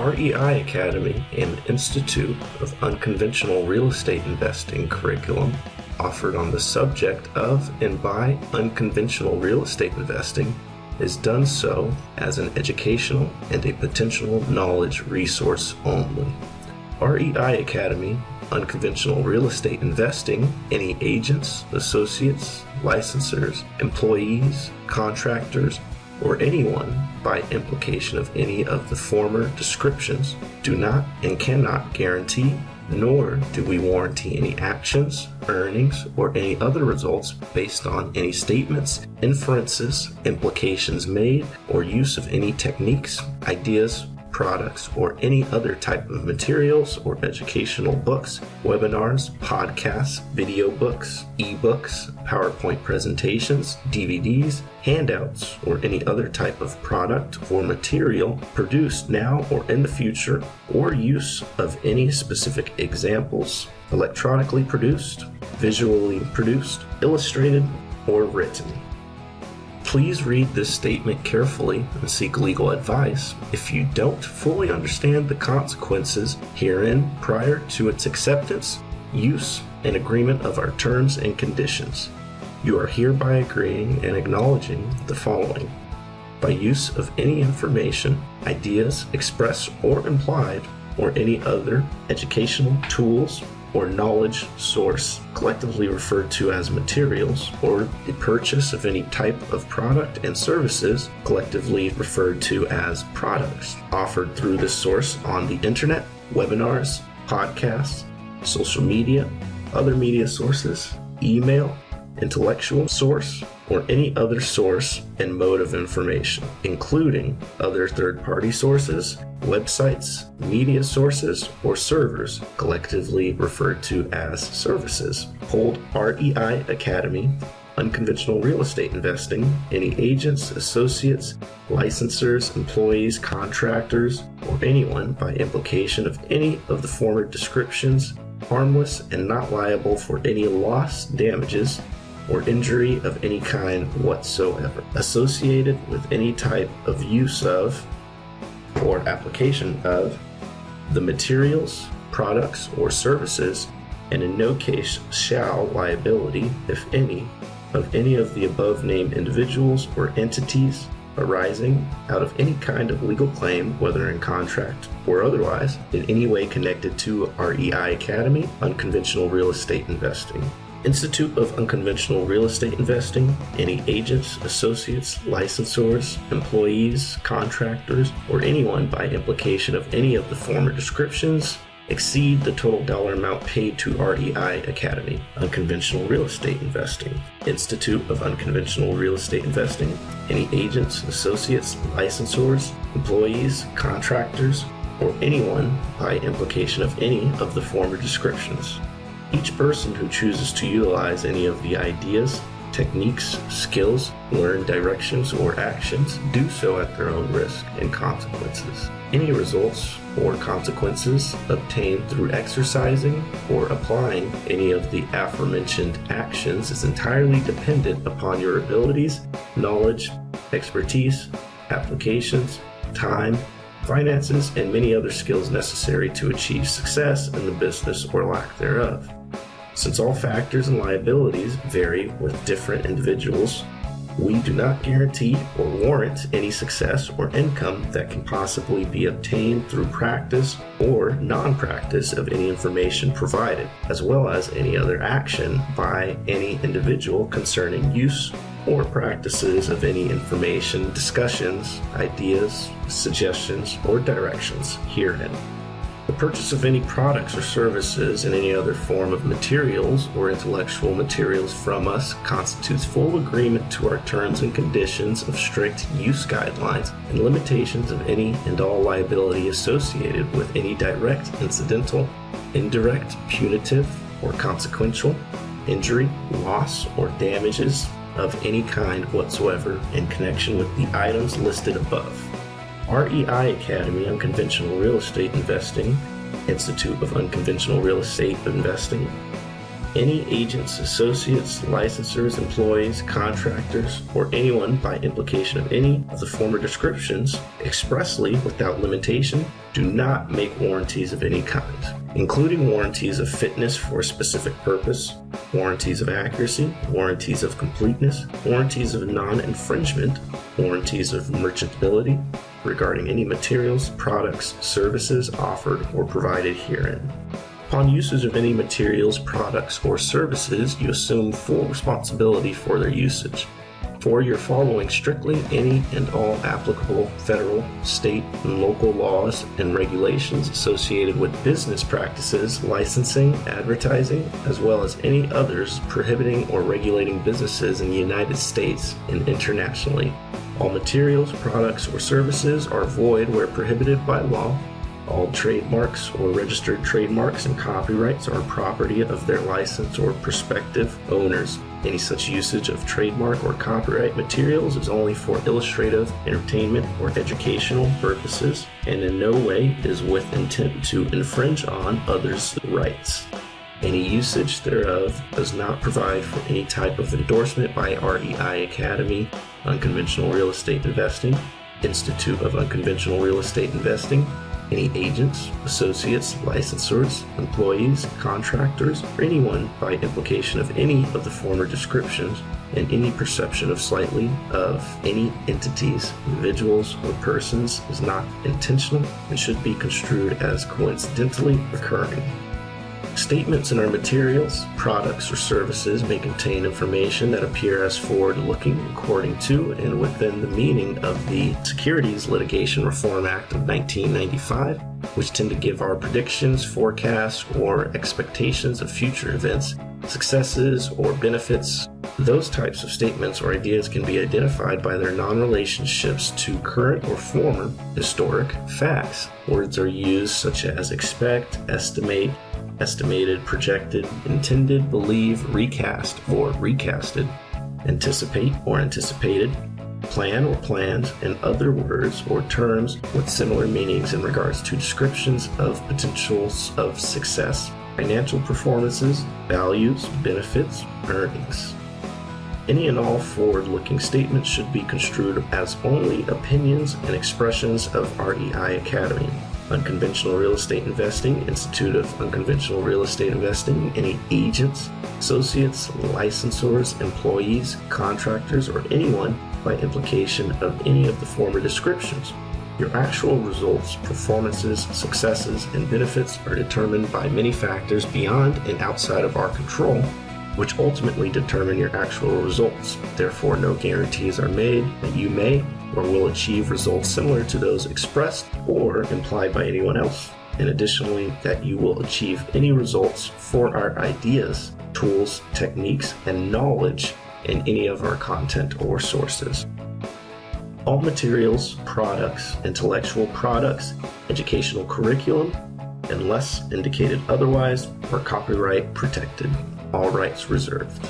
REI Academy, an Institute of Unconventional Real Estate Investing curriculum offered on the subject of and by unconventional real estate investing, is done so as an educational and a potential knowledge resource only. REI Academy, Unconventional Real Estate Investing, any agents, associates, licensors, employees, contractors, or anyone by implication of any of the former descriptions do not and cannot guarantee, nor do we warranty any actions, earnings, or any other results based on any statements, inferences, implications made, or use of any techniques, ideas, products, or any other type of materials or educational books, webinars, podcasts, video books, ebooks, PowerPoint presentations, DVDs, handouts, or any other type of product or material produced now or in the future, or use of any specific examples, electronically produced, visually produced, illustrated, or written. Please read this statement carefully and seek legal advice if you don't fully understand the consequences herein prior to its acceptance, use, and agreement of our terms and conditions. You are hereby agreeing and acknowledging the following. By use of any information, ideas expressed or implied, or any other educational tools or knowledge source, collectively referred to as materials, or the purchase of any type of product and services, collectively referred to as products, offered through this source on the internet, webinars, podcasts, social media, other media sources, email, intellectual source, or any other source and mode of information, including other third-party sources, websites, media sources, or servers, collectively referred to as services. Hold REI Academy, Unconventional Real Estate Investing, any agents, associates, licensors, employees, contractors, or anyone by implication of any of the former descriptions, harmless and not liable for any loss, damages, or injury of any kind whatsoever, associated with any type of use of or application of the materials, products, or services, and in no case shall liability, if any, of any of the above named individuals or entities arising out of any kind of legal claim, whether in contract or otherwise, in any way connected to REI Academy, Unconventional Real Estate Investing. Institute of Unconventional Real Estate Investing, any agents, associates, licensors, employees, contractors, or anyone by implication of any of the former descriptions exceed the total dollar amount paid to REI Academy, Unconventional Real Estate Investing. Institute of Unconventional Real Estate Investing, any agents, associates, licensors, employees, contractors, or anyone by implication of any of the former descriptions. Each person who chooses to utilize any of the ideas, techniques, skills, learned directions, or actions do so at their own risk and consequences. Any results or consequences obtained through exercising or applying any of the aforementioned actions is entirely dependent upon your abilities, knowledge, expertise, applications, time, finances, and many other skills necessary to achieve success in the business or lack thereof. Since all factors and liabilities vary with different individuals, we do not guarantee or warrant any success or income that can possibly be obtained through practice or non-practice of any information provided, as well as any other action by any individual concerning use or practices of any information, discussions, ideas, suggestions, or directions herein. The purchase of any products or services and any other form of materials or intellectual materials from us constitutes full agreement to our terms and conditions of strict use guidelines and limitations of any and all liability associated with any direct, incidental, indirect, punitive, or consequential injury, loss, or damages of any kind whatsoever in connection with the items listed above. REI Academy, Unconventional Real Estate Investing, Institute of Unconventional Real Estate Investing, any agents, associates, licensors, employees, contractors, or anyone by implication of any of the former descriptions, expressly, without limitation, do not make warranties of any kind, including warranties of fitness for a specific purpose, warranties of accuracy, warranties of completeness, warranties of non-infringement, warranties of merchantability regarding any materials, products, services offered or provided herein. Upon usage of any materials, products, or services, you assume full responsibility for their usage. For your following strictly any and all applicable federal, state, and local laws and regulations associated with business practices, licensing, advertising, as well as any others prohibiting or regulating businesses in the United States and internationally. All materials, products, or services are void where prohibited by law. All trademarks or registered trademarks and copyrights are property of their license or prospective owners. Any such usage of trademark or copyright materials is only for illustrative, entertainment, or educational purposes, and in no way is with intent to infringe on others' rights. Any usage thereof does not provide for any type of endorsement by REI Academy, Unconventional Real Estate Investing, Institute of Unconventional Real Estate Investing, any agents, associates, licensors, employees, contractors, or anyone by implication of any of the former descriptions, and any perception of slightly of any entities, individuals, or persons is not intentional and should be construed as coincidentally occurring. Statements in our materials, products, or services may contain information that appear as forward-looking according to and within the meaning of the Securities Litigation Reform Act of 1995, which tend to give our predictions, forecasts, or expectations of future events, successes, or benefits. Those types of statements or ideas can be identified by their non-relationships to current or former historic facts. Words are used such as expect, estimate, estimated, projected, intended, believe, recast or recasted, anticipate or anticipated, plan or plans, and other words or terms with similar meanings in regards to descriptions of potentials of success, financial performances, values, benefits, earnings. Any and all forward-looking statements should be construed as only opinions and expressions of REI Academy, Unconventional Real Estate Investing, Institute of Unconventional Real Estate Investing, any agents, associates, licensors, employees, contractors, or anyone by implication of any of the former descriptions. Your actual results, performances, successes, and benefits are determined by many factors beyond and outside of our control, which ultimately determine your actual results. Therefore, no guarantees are made that you may or will achieve results similar to those expressed or implied by anyone else, and additionally, that you will achieve any results for our ideas, tools, techniques, and knowledge in any of our content or sources. All materials, products, intellectual products, educational curriculum, unless indicated otherwise, are copyright protected. All rights reserved.